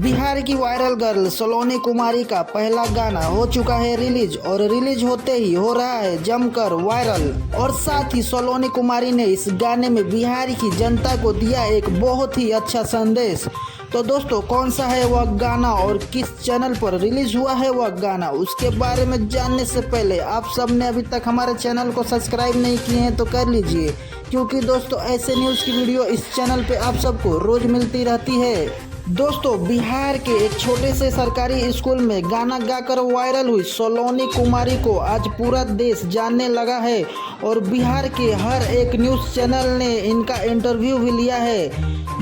बिहार की viral girl सलोनी कुमारी का पहला गाना हो चुका है रिलीज और रिलीज होते ही हो रहा है जमकर वायरल। और साथ ही सलोनी कुमारी ने इस गाने में बिहार की जनता को दिया एक बहुत ही अच्छा संदेश। तो दोस्तों कौन सा है वह गाना और किस चैनल पर रिलीज हुआ है वह गाना, उसके बारे में जानने से पहले आप सब ने अभी तक हमारे चैनल को सब्सक्राइब नहीं किए हैं तो कर लीजिए, क्योंकि दोस्तों ऐसे न्यूज़ की वीडियो इस चैनल पे आप सबको रोज मिलती रहती है। दोस्तों बिहार के एक छोटे से सरकारी स्कूल में गाना गाकर वायरल हुई सलोनी कुमारी को आज पूरा देश जानने लगा है और बिहार के हर एक न्यूज़ चैनल ने इनका इंटरव्यू भी लिया है।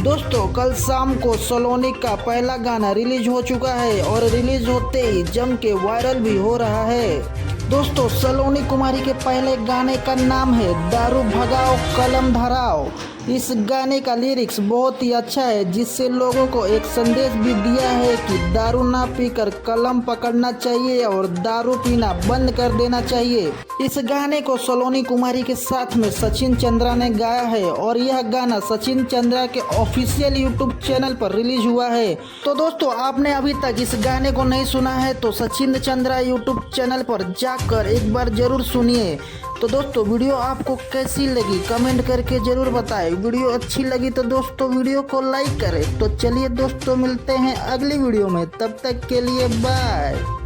दोस्तों कल शाम को सलोनी का पहला गाना रिलीज हो चुका है और रिलीज होते ही जम के वायरल भी हो रहा है। दोस्तों सलोनी कुमारी के पहले गाने का नाम है दारू भगाओ कलम धराओ। इस गाने का लिरिक्स बहुत ही अच्छा है, जिससे लोगों को एक संदेश भी दिया है कि दारू ना पीकर कलम पकड़ना चाहिए और दारू पीना बंद कर देना चाहिए। इस गाने को सलोनी कुमारी के साथ में सचिन चंद्रा ने गाया है और यह गाना सचिन चंद्रा के ऑफिशियल यूट्यूब चैनल पर रिलीज हुआ है। तो दोस्तों आपने अभी तक इस गाने को नहीं सुना है तो सचिन चंद्रा यूट्यूब चैनल पर जाकर एक बार जरूर सुनिए। तो दोस्तों वीडियो आपको कैसी लगी कमेंट करके जरूर बताएं। वीडियो अच्छी लगी तो दोस्तों वीडियो को लाइक करें। तो चलिए दोस्तों मिलते हैं अगली वीडियो में, तब तक के लिए बाय।